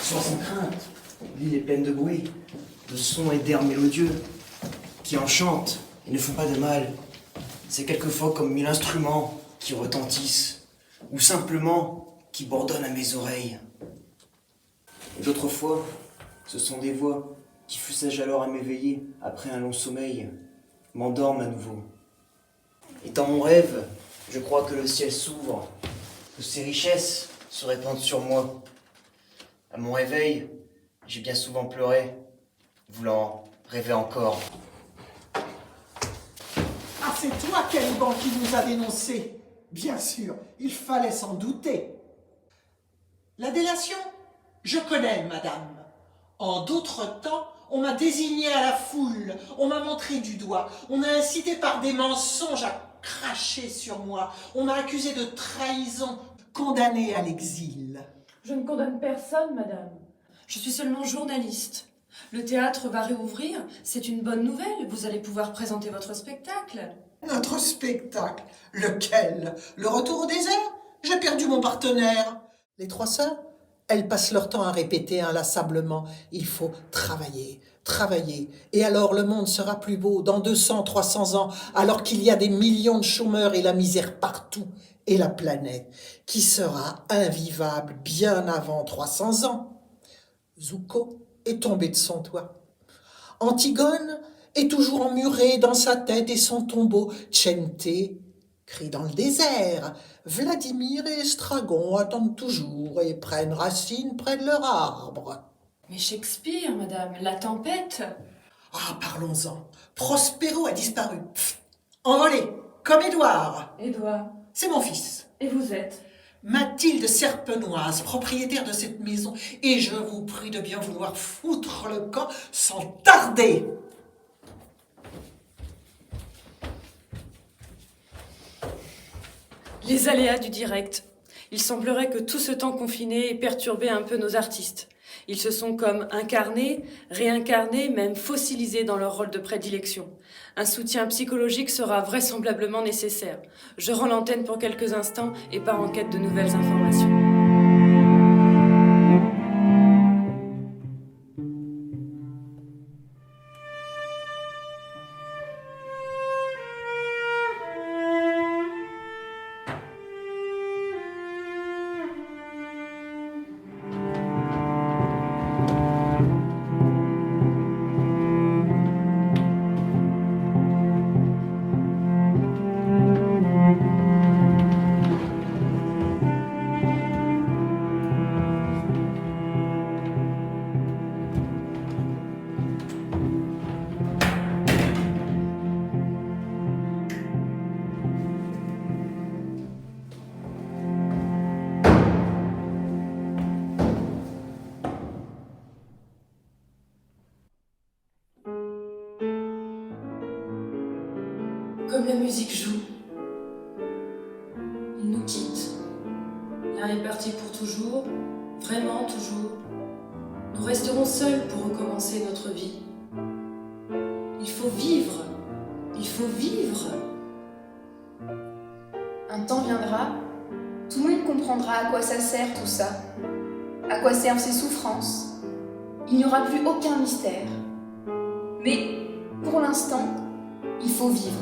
Sans crainte, l'île est pleine de bruit, de sons et d'airs mélodieux, qui enchantent et ne font pas de mal. C'est quelquefois comme mille instruments qui retentissent, ou simplement qui bourdonnent à mes oreilles. Et d'autres fois, ce sont des voix qui fussent alors à m'éveiller après un long sommeil, m'endorment à nouveau. Et dans mon rêve, je crois que le ciel s'ouvre, que ses richesses se répandent sur moi. À mon réveil, j'ai bien souvent pleuré, voulant rêver encore. Ah, c'est toi, Caliban, qui nous a dénoncés. Bien sûr, il fallait s'en douter. La délation, je connais, madame. En d'autres temps, on m'a désigné à la foule, on m'a montré du doigt, on m'a incité par des mensonges à cracher sur moi, on m'a accusé de trahison, condamné à l'exil. Je ne condamne personne, madame. Je suis seulement journaliste. Le théâtre va réouvrir, c'est une bonne nouvelle. Vous allez pouvoir présenter votre spectacle. Notre spectacle, lequel? Le retour au désert? J'ai perdu mon partenaire. Les trois sœurs, elles passent leur temps à répéter inlassablement. Il faut travailler, travailler. Et alors le monde sera plus beau dans 200, 300 ans, alors qu'il y a des millions de chômeurs et la misère partout. Et la planète, qui sera invivable bien avant 300 ans. Zuko est tombé de son toit. Antigone est toujours emmurée dans sa tête et son tombeau. Tchente crie dans le désert. Vladimir et Estragon attendent toujours et prennent racine près de leur arbre. Mais Shakespeare, madame, la tempête. Ah, parlons-en. Prospero a disparu. Pfft, envolé, comme Édouard. Édouard, C'est mon fils. et vous êtes? Mathilde Serpenoise, propriétaire de cette maison, et je vous prie de bien vouloir foutre le camp sans tarder. Les aléas du direct. Il semblerait que tout ce temps confiné ait perturbé un peu nos artistes. Ils se sont comme incarnés, réincarnés, même fossilisés dans leur rôle de prédilection. Un soutien psychologique sera vraisemblablement nécessaire. Je rends l'antenne pour quelques instants et pars en quête de nouvelles informations. Comme la musique joue, il nous quitte. L'un est parti pour toujours, vraiment toujours. Nous resterons seuls pour recommencer notre vie. Il faut vivre, il faut vivre. Un temps viendra, tout le monde comprendra à quoi ça sert tout ça, à quoi servent ces souffrances. Il n'y aura plus aucun mystère. Mais pour l'instant, il faut vivre.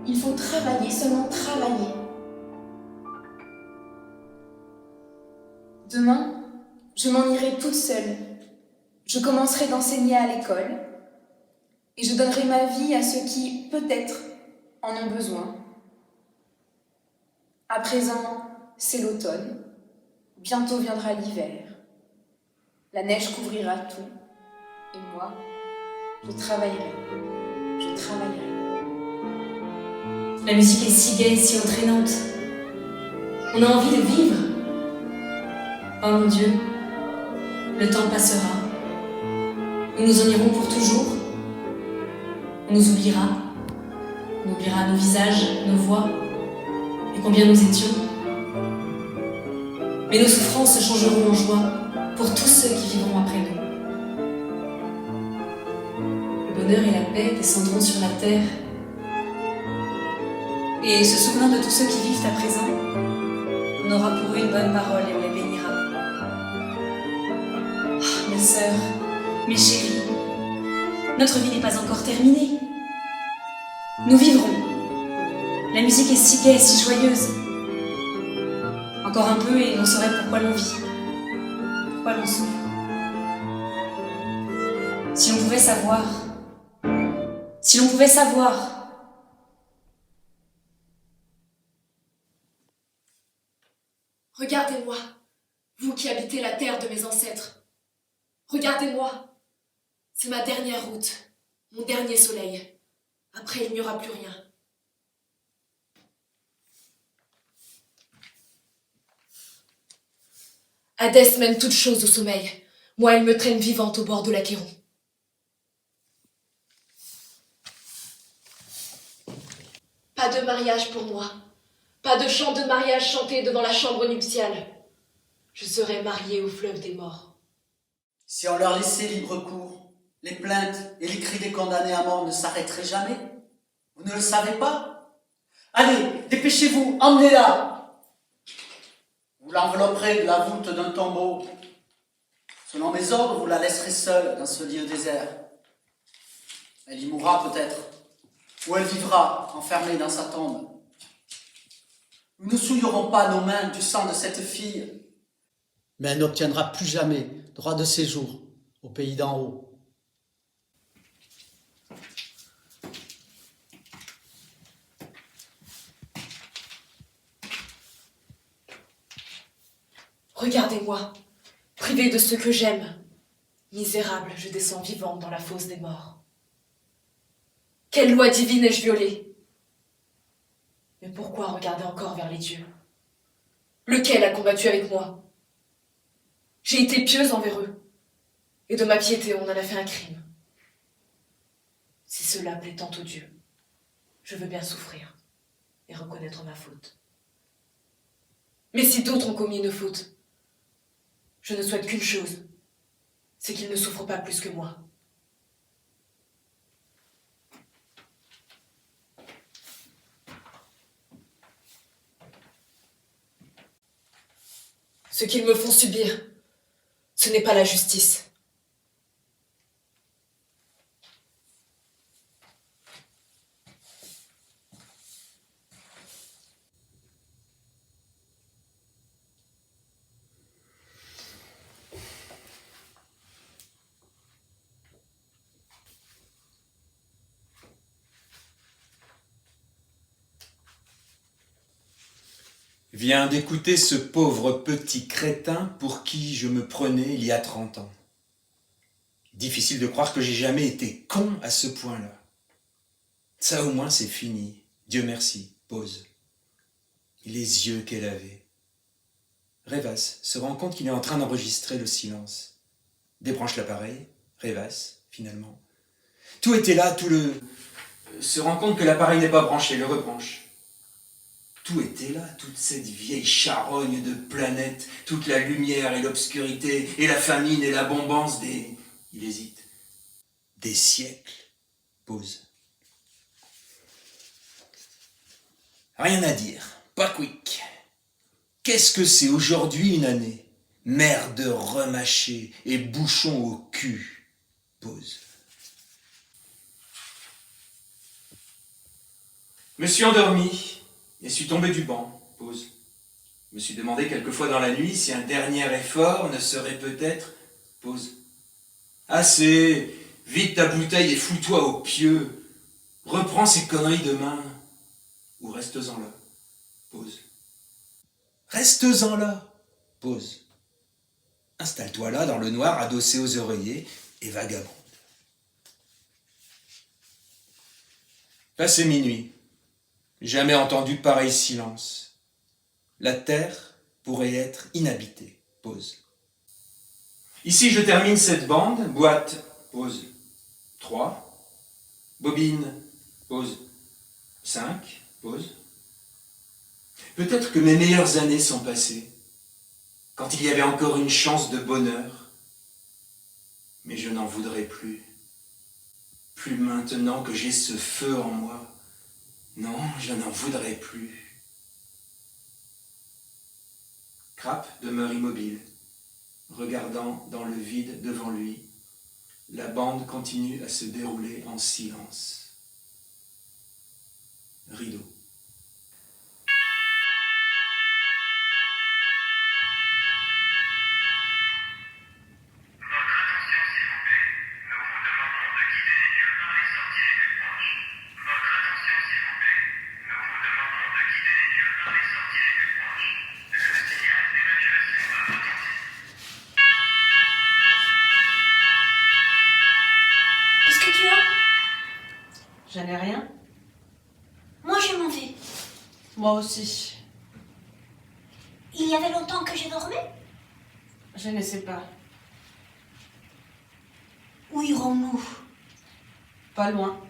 Il faut travailler, seulement travailler. Demain, je m'en irai toute seule. Je commencerai d'enseigner à l'école et je donnerai ma vie à ceux qui, peut-être, en ont besoin. À présent, c'est l'automne. Bientôt viendra l'hiver. La neige couvrira tout. Et moi, je travaillerai. Je travaillerai. La musique est si gaie, si entraînante. On a envie de vivre. Oh mon Dieu, le temps passera. Nous nous en irons pour toujours. On nous oubliera. On oubliera nos visages, nos voix, et combien nous étions. Mais nos souffrances se changeront en joie pour tous ceux qui vivront après nous. Le bonheur et la paix descendront sur la terre. Et se souvenant de tous ceux qui vivent à présent, on aura pour eux une bonne parole et on les bénira. Oh, mes sœurs, mes chéris, notre vie n'est pas encore terminée. Nous vivrons. La musique est si gaie, si joyeuse. Encore un peu et on saurait pourquoi l'on vit, pourquoi l'on souffre. Si l'on pouvait savoir, si l'on pouvait savoir. Regardez-moi, vous qui habitez la terre de mes ancêtres. Regardez-moi, c'est ma dernière route, mon dernier soleil. Après, il n'y aura plus rien. Hadès mène toute chose au sommeil. Moi, il me traîne vivante au bord de l'Achéron. Pas de mariage pour moi. Pas de chant de mariage chanté devant la chambre nuptiale. Je serai mariée au fleuve des morts. Si on leur laissait libre cours, les plaintes et les cris des condamnés à mort ne s'arrêteraient jamais. Vous ne le savez pas? Allez, dépêchez-vous, emmenez-la. Vous l'envelopperez de la voûte d'un tombeau. Selon mes ordres, vous la laisserez seule dans ce lieu désert. Elle y mourra peut-être, ou elle vivra enfermée dans sa tombe. Nous ne souillerons pas nos mains du sang de cette fille. Mais elle n'obtiendra plus jamais droit de séjour au pays d'en haut. Regardez-moi, privée de ce que j'aime. Misérable, je descends vivante dans la fosse des morts. Quelle loi divine ai-je violée? Mais pourquoi regarder encore vers les dieux? Lequel a combattu avec moi? J'ai été pieuse envers eux, et de ma piété on en a fait un crime. Si cela plaît tant aux dieux, je veux bien souffrir et reconnaître ma faute. Mais si d'autres ont commis une faute, je ne souhaite qu'une chose, c'est qu'ils ne souffrent pas plus que moi. Ce qu'ils me font subir, ce n'est pas la justice. Viens d'écouter ce pauvre petit crétin pour qui je me prenais il y a 30 ans. Difficile de croire que j'ai jamais été con à ce point-là. Ça au moins c'est fini. Dieu merci. Pause. Les yeux qu'elle avait. Rêvasse se rend compte qu'il est en train d'enregistrer le silence. Débranche l'appareil. Rêvasse, finalement. Tout était là, se rend compte que l'appareil n'est pas branché, le rebranche. Tout était là, toute cette vieille charogne de planète, toute la lumière et l'obscurité, et la famine et l'abondance des... Il hésite. Des siècles. Pause. Rien à dire. Pas quick. Qu'est-ce que c'est aujourd'hui une année? Merde remâchée et bouchon au cul. Pause. Me suis endormi. Et suis tombé du banc. Pause. Me suis demandé quelquefois dans la nuit si un dernier effort ne serait peut-être... Pause. Assez. Vide ta bouteille et fous-toi au pieu. Reprends ces conneries demain. Ou restes-en là. Pause. Restes-en là. Pause. Installe-toi là dans le noir adossé aux oreillers et vagabonde. Passé minuit. Jamais entendu pareil silence. La terre pourrait être inhabitée. Pause. Ici, je termine cette bande. Boîte. Pause. 3. Bobine. Pause. 5. Pause. Peut-être que mes meilleures années sont passées, quand il y avait encore une chance de bonheur. Mais je n'en voudrais plus. Plus maintenant que j'ai ce feu en moi. Non, je n'en voudrais plus. Krapp demeure immobile, regardant dans le vide devant lui. La bande continue à se dérouler en silence. Rideau. Je n'ai rien. Moi, je m'en vais. Moi aussi. Il y avait longtemps que je dormais. Je ne sais pas. Où irons-nous? Pas loin.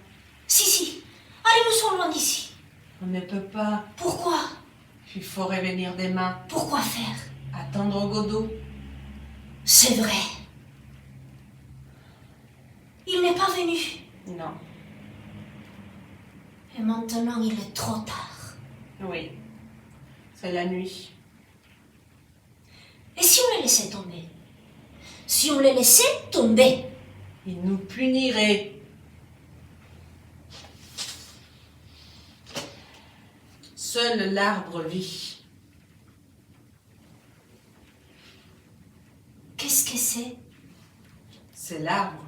Si. Allez, nous sommes loin d'ici. On ne peut pas. Pourquoi? Il faut revenir demain. Pourquoi faire? Attendre Godot. C'est vrai. Il n'est pas venu. Non. Et maintenant, il est trop tard. Oui. C'est la nuit. Et si on les laissait tomber? Si on les laissait tomber? Il nous punirait. Seul l'arbre vit. Qu'est-ce que c'est? C'est l'arbre.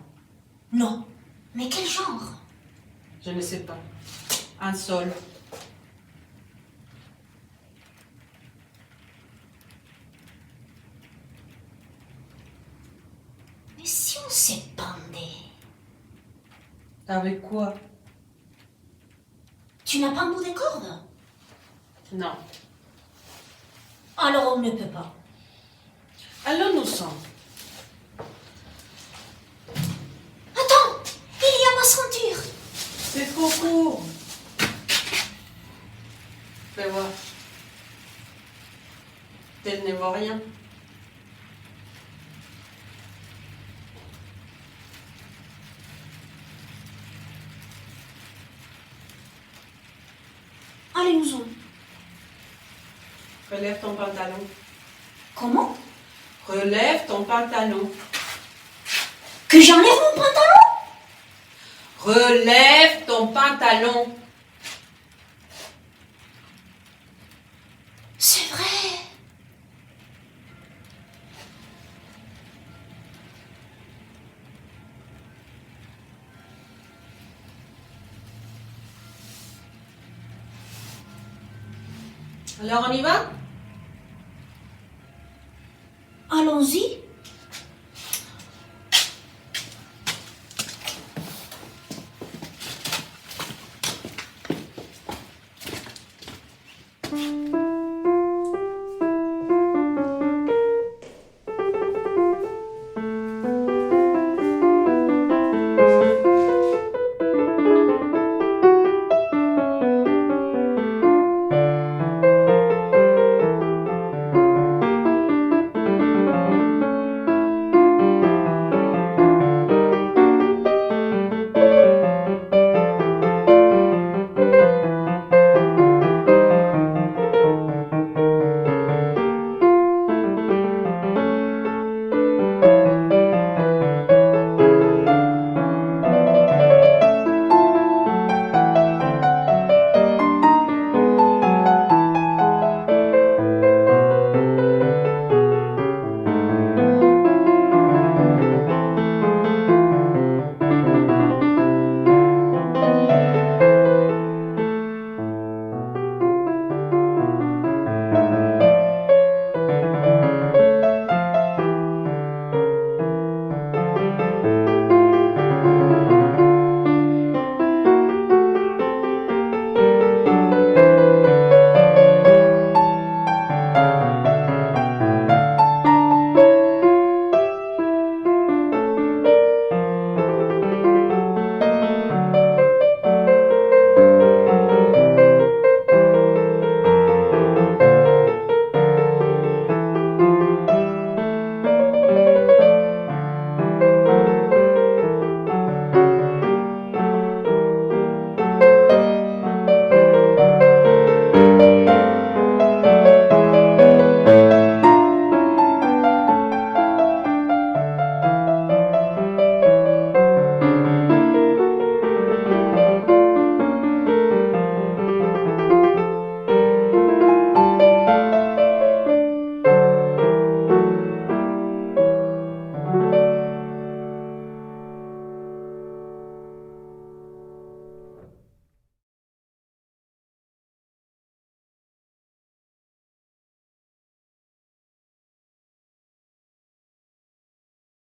Non. Mais quel genre? Je ne sais pas. Un sol. Mais si on s'épandait? Avec quoi? Tu n'as pas un bout de corde? Non. Alors on ne peut pas. Allons-nous-en. Attends! Il y a ma ceinture! C'est trop court. Fais voir. elle ne voit rien. Allez-nous-en. Relève ton pantalon. Comment? Relève ton pantalon. Que j'enlève mon pantalon? Relève ton pantalon. C'est vrai. Alors on y va?